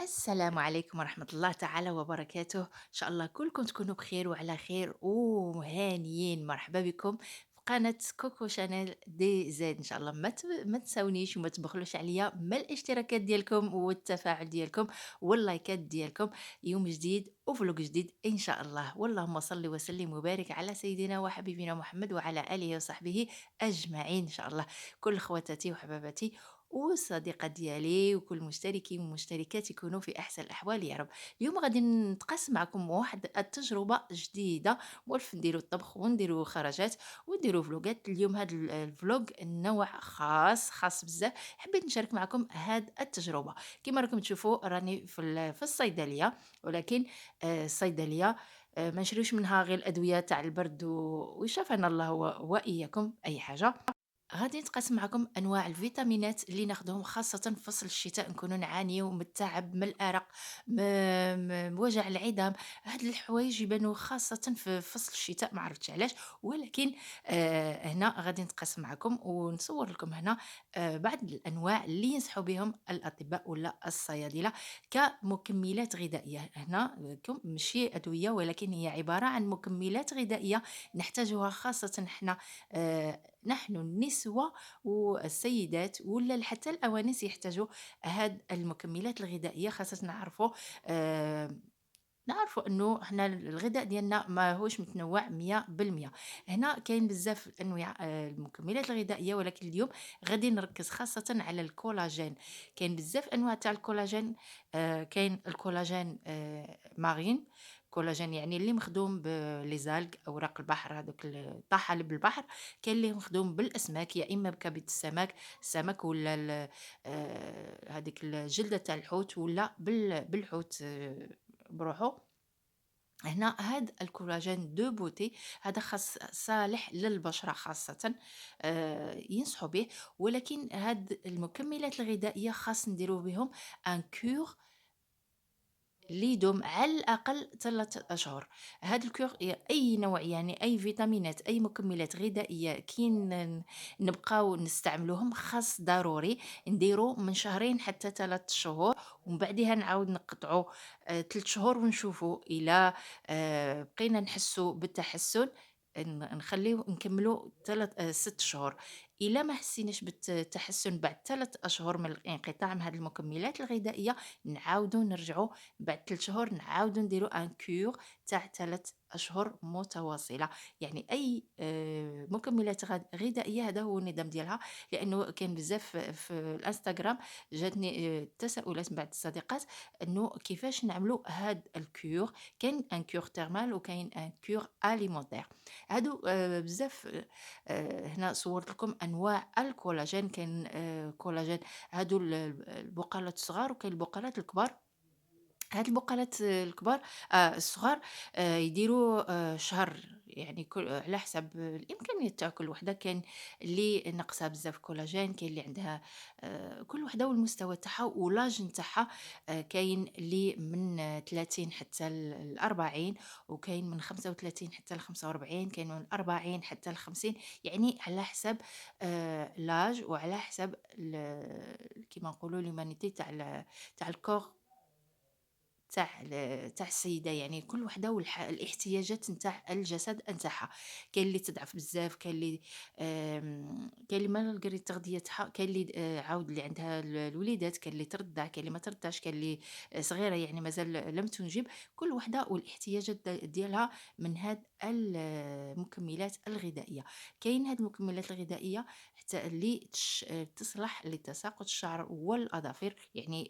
السلام عليكم ورحمة الله تعالى وبركاته، إن شاء الله كلكم تكونوا بخير وعلى خير ومهانيين. مرحبا بكم في قناة كوكو شانيل دي زيد. إن شاء الله ما تساونيش وما تبخلوش عليا ما الاشتراكات ديالكم والتفاعل ديالكم واللايكات ديالكم. يوم جديد وفلوق جديد إن شاء الله، واللهم صل وسلم وبارك على سيدنا وحبيبنا محمد وعلى آله وصحبه أجمعين إن شاء الله. كل خواتاتي وحباباتي والصديقة ديالي وكل مشتركي ومشتركات يكونوا في أحسن الأحوال يا رب. اليوم غادي نتقاسم معكم واحد التجربة جديدة، ولف نديرو الطبخ ونديرو خرجات ونديرو فلوقات. اليوم هذا الفلوق نوع خاص بزاف، حبيت نشارك معكم هاد التجربة. كما راكم تشوفوا راني في الصيدلية، ولكن الصيدلية ما نشريوش منها غير الأدوية تاع البرد ويشافينا الله وإياكم أي حاجة. غادي نتقاسم معكم انواع الفيتامينات اللي ناخذهم خاصه في فصل الشتاء، نكونوا نعانيو من التعب، من الارق، وجع العظام. هاد الحوايج يبانوا خاصه في فصل الشتاء، ما عرفتش علاش. ولكن هنا غادي نتقاسم معكم ونصور لكم هنا بعض الانواع اللي ينصحوا بهم الاطباء ولا الصيادله كمكملات غذائيه. هنا ماشي ادويه، ولكن هي عباره عن مكملات غذائيه نحتاجها خاصه احنا، نحن النسوة والسيدات ولا حتى الأوانس يحتاجوا هاد المكملات الغذائية. خاصة نعرفوا انه احنا الغذاء ديالنا ما هوش متنوع 100%. هنا كاين بزاف انواع المكملات الغذائيه، ولكن اليوم غادي نركز خاصه على الكولاجين. كاين بزاف انواع تاع الكولاجين. كاين الكولاجين مارين، كولاجين يعني اللي مخدوم بليزالغ اوراق البحر، هذوك الطحالب البحر. كاين اللي مخدوم بالاسماك، يا اما بكبد السمك ولا هذيك الجلده تاع الحوت، ولا بالحوت بروحو. هنا هاد الكولاجين دو بوتي هذا خاص صالح للبشرة خاصة، ينصحوا به. ولكن هاد المكملات الغذائية خاص نديرو بهم ان كور اللي يدوم على الأقل 3 أشهر. هاد الكور أي نوع، يعني أي فيتامينات، أي مكملات غذائية كي نبقاو نستعملوهم خاص ضروري نديرو من شهرين حتى 3 شهور، ومن بعدها نعاود نقطعو 3 شهور ونشوفو إلا بقينا نحسو بالتحسن نخليه نكملو 6 شهور. إلا ما حسيناش بالتحسن بعد 3 أشهر من الانقطاع من هاد المكملات الغذائية، نعاودو نرجعو بعد 3 شهور نعاودو نديرو ان كور تاع 3 أشهر متواصلة. يعني أي مكملات غذائية هذا هو النظام ديالها. لأنه كاين بزاف في الإنستجرام جاتني تساؤلات من بعض الصديقات إنه كيفاش نعملوا هاد الكور. كاين ان كور تيرمال وكاين ان كور أليمونتير. هادو بزاف. هنا صورت لكم أنواع الكولاجين. كاين كولاجين هادو البقالات الصغار، وكاين البقالات الكبار. هاد البقالات الكبار الصغار يديروا شهر، يعني على حسب الإمكانيات تاع كل وحدة. كاين اللي ناقصها بزاف كولاجين، كاين اللي عندها كل وحدة والمستوى تاعها ولاج نتاعها. كاين اللي من 30 حتى 40، وكاين من 35 حتى 45، كاين من 40 حتى 50. يعني على حسب لاج، وعلى حسب كيما نقولوا ليمانيتي تاع الكور تاع السيدة. يعني كل وحدة الاحتياجات نتاع الجسد نتاعها. كاين اللي تضعف بزاف، كاين اللي كاين اللي ما لقري التغذية تاعها، كاين اللي عاود اللي عندها الوليدات، كاين اللي ترضع، كاين اللي ما ترضعش، كاين اللي صغيرة يعني مازال لم تنجب. كل وحدة والاحتياجات ديالها من هاد المكملات الغذائية. كاين هاد المكملات الغذائية حتى اللي تصلح لتساقط الشعر والأظافر. يعني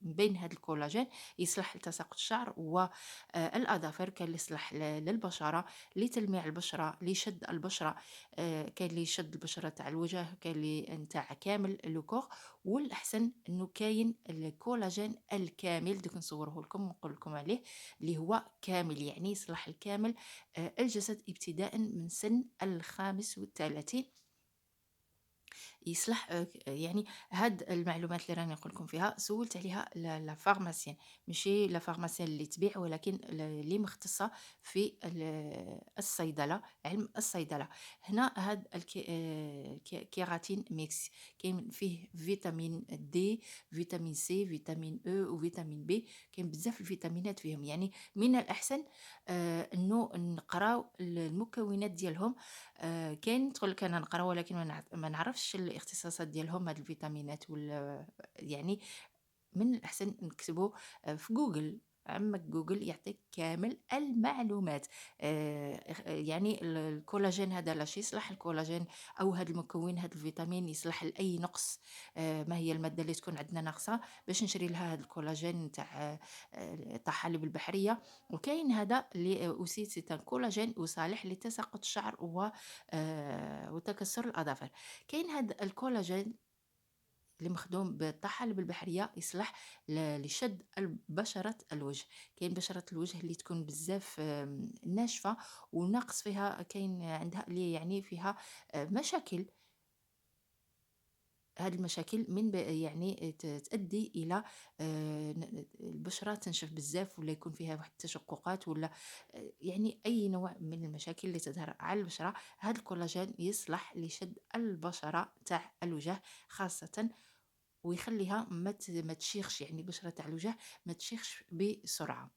من بين هاد الكولاجين يصلح لتساقط الشعر والأظافر. كاين اللي يصلح للبشرة، لتلميع البشرة، لشد البشرة. كاين اللي يشد البشرة تاع الوجه، كاين اللي نتاع كامل لو كور. والأحسن إنه كاين الكولاجين الكامل، دوك نصوره لكم ونقول لكم عليه، اللي هو كامل يعني يصلح الكامل الجسد ابتداء من سن 35. يصلح يعني هاد المعلومات اللي راني نقول لكم فيها سولت عليها لا فارماسيان، ماشي لا فارماسيان اللي تبيع، ولكن اللي مختصة في الصيدلة، علم الصيدلة. هنا هاد كيراتين ميكس، كاين فيه فيتامين دي، فيتامين سي، فيتامين او وفيتامين بي، كاين بزاف الفيتامينات فيهم. يعني من الأحسن انه نقراو المكونات ديالهم. كاين تقول لك أنا نقرا ولكن ما نعرفش الاختصاصات ديالهم هاد الفيتامينات يعني من الأحسن نكتبوا في جوجل. عمك جوجل يعطيك كامل المعلومات. يعني الكولاجين هذا لاش يصلح الكولاجين، أو هذا المكون هذا الفيتامين يصلح لأي نقص. ما هي المادة اللي تكون عندنا ناقصة باش نشري لها هذا الكولاجين تاع حليب البحرية. وكاين هذا اللي أوسي سي ان كولاجين وصالح لتساقط الشعر وتكسر الأظافر. كاين هذا الكولاجين اللي مخدوم بالطحالب البحرية يصلح لشد بشرة الوجه. كاين بشرة الوجه اللي تكون بزاف ناشفة وناقص فيها، كاين عندها اللي يعني فيها مشاكل. هذه المشاكل يعني تؤدي إلى البشرة تنشف بزاف، ولا يكون فيها واحد التشققات، ولا يعني أي نوع من المشاكل اللي تظهر على البشرة. هذا الكولاجين يصلح لشد البشرة تاع الوجه خاصة، ويخليها ما تشيخش، يعني البشرة تاع الوجه ما تشيخش بسرعة.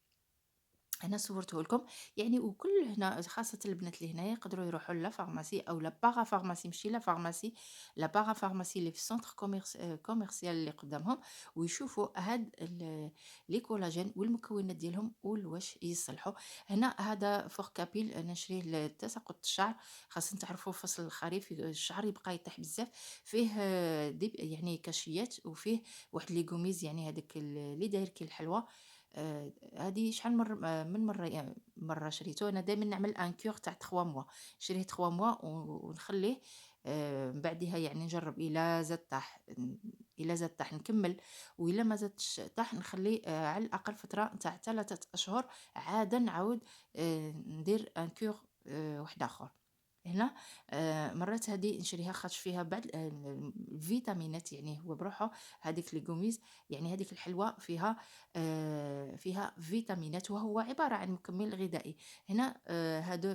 أنا صورته لكم يعني. وكل هنا خاصة البنات اللي هنايا يقدروا يروحوا لا فارماسي أو لا باغا فارماسي، ماشي لا فارماسي، لا باغا فارماسي اللي في السونتر كوميرسيال اللي قدامهم، ويشوفوا هاد لي كولاجين والمكونات ديالهم والواش يصلحوا. هنا هذا فوق كابيل أنا نشريه لتساقط الشعر، خاصة تعرفوا فصل الخريف الشعر يبقى يطيح بزاف. فيه يعني كاشيات، وفيه واحد ليغوميز يعني هذاك اللي داير كي الحلوى. هادي شحال من مرة، يعني مرة شريته. أنا دايما نعمل ان كور تاع 3 موا، نشريه 3 موا ونخليه. من بعدها يعني نجرب إلا زاد طاح، إلا زاد طاح نكمل، وإلا ما زادش طاح نخليه على الأقل فترة نتاع 3 أشهر، عاد نعاود ندير ان كور واحد آخر. هنا مرات هذه نشريها خاطش فيها بعض الفيتامينات، يعني هو بروحه هذيك ليغوميز، يعني هذيك الحلوى فيها فيتامينات، وهو عبارة عن مكمل غذائي. هنا هادو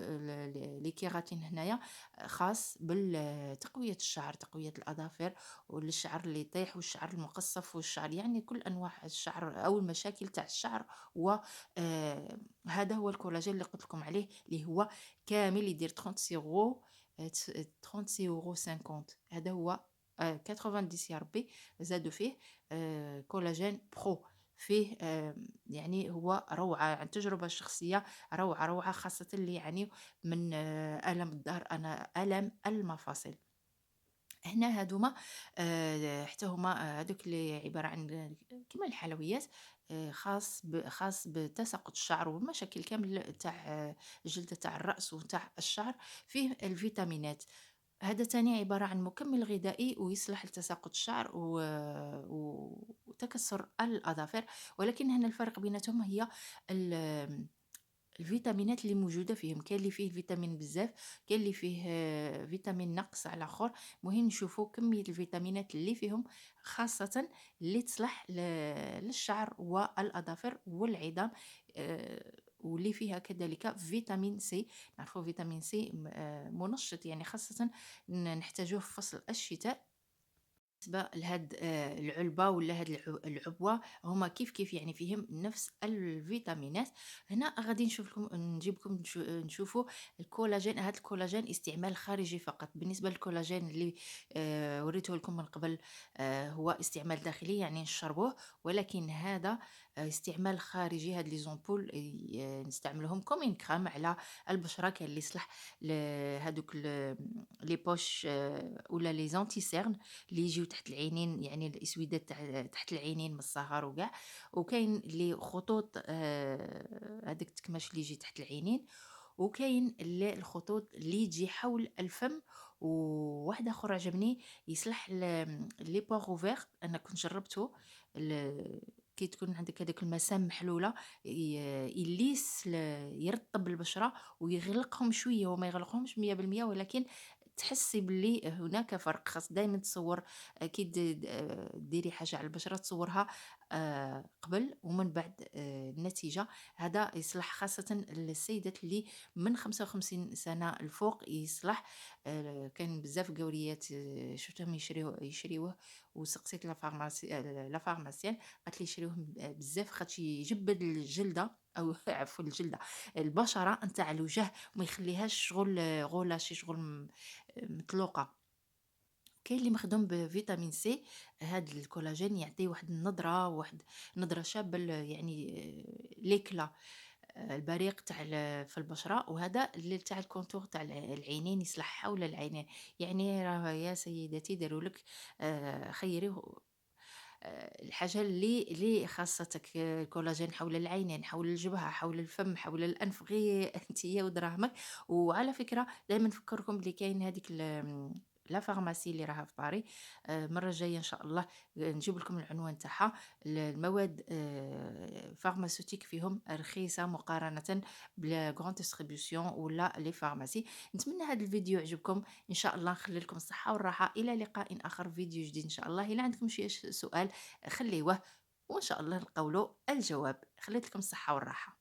لي كيراتين هنايا خاص بتقوية الشعر، تقوية الأظافر، والشعر اللي يطيح والشعر المقصف والشعر، يعني كل أنواع الشعر أو المشاكل تاع الشعر. و هذا هو الكولاجين اللي قلت لكم عليه، اللي هو كامل يدير 36 يورو، 36 يورو 50. هذا هو 90 يا ربي. زادوا فيه كولاجين برو، فيه يعني هو روعة عن تجربة شخصية، روعة روعة، خاصة اللي يعني من ألم الظهر، أنا ألم المفاصل. هنا هادوما حتى هما هادوك اللي عبارة عن كيما الحلويات، خاص بتساقط الشعر والمشاكل كامل تاع الجلد تاع الرأس وتاع الشعر. فيه الفيتامينات. هذا تاني عبارة عن مكمل غذائي ويصلح لتساقط الشعر وتكسر الأظافر. ولكن هنا الفرق بيناتهم هي الفيتامينات اللي موجودة فيهم. كاين اللي فيه فيتامين بزاف، كاين اللي فيه فيتامين نقص على آخر. مهم نشوفوا كمية الفيتامينات اللي فيهم، خاصة اللي تصلح للشعر والأظافر والعظام. واللي فيها كذلك فيتامين سي. نعرفوا فيتامين سي منشط، يعني خاصة نحتاجوه في فصل الشتاء. بالنسبة لهاد العلبة ولا هاد العبوة، هما كيف يعني فيهم نفس الفيتامينات. هنا غادي نجيب لكم نشوفوا الكولاجين. هاد الكولاجين استعمال خارجي فقط. بالنسبة للكولاجين اللي وريته لكم من قبل هو استعمال داخلي، يعني نشربوه. ولكن هذا استعمال خارجي. هاد لي زومبول نستعملهم كومين كرام على البشرة. كاين اللي يصلح هادوك لي بوش ولا لي زونتي سيرن اللي يجيو تحت العينين، يعني الاسودات تحت العينين من السهر وكاع. وكاين اللي خطوط هذاك التكماش اللي يجي تحت العينين. وكاين اللي الخطوط اللي يجي حول الفم. وواحد اخر عجبني يصلح لي بور اوفير، انا كنت جربته. كي تكون عندك هذاك المسام محلوله، يليس يرطب البشره ويغلقهم شويه، وما يغلقهمش 100%، ولكن تحسي باللي هناك فرق. خاص دايما تصور كي ديري حاجة على البشرة تصورها قبل ومن بعد النتيجة. هذا يصلح خاصة السيدات اللي من 55 سنة الفوق يصلح. كاين بزاف قوريات شفتهم يشريوه، وسقسيت لا فارماسيان قالت لي شريوه بزاف خاطش يجبد الجلدة أو عفوا الجلدة، البشرة نتاع الوجه، وما يخليهاش شغل غولاشي، شغل مطلوقة. كاين اللي مخدوم بفيتامين سي. هاد الكولاجين يعطي واحد النضرة، واحد نضرة شابة يعني ليكلا البريق تاع في البشرة. وهذا اللي تاع الكونتور تاع العينين، يصلح حول العينين. يعني راه يا سيدتي داروا لك خيريه الحاجة اللي خاصتك. الكولاجين حول العينين، حول الجبهة، حول الفم، حول الأنف، غير أنتيا ودراهمك. وعلى فكرة دايما نفكركم بلي كاين هذيك لا فارماسي اللي راها في باري. المرة الجاية إن شاء الله نجيب لكم العنوان تاعها. المواد فارماسيوتيك فيهم رخيصة مقارنة بلا غران ديستريبيوسيون ولا لي فارماسي. نتمنى هذا الفيديو يعجبكم. إن شاء الله نخلي لكم الصحة والراحة. إلى لقاء آخر في فيديو جديد إن شاء الله. إلا عندكم شي سؤال خليوه، وإن شاء الله نلقاو له الجواب. خليت لكم الصحة والراحة.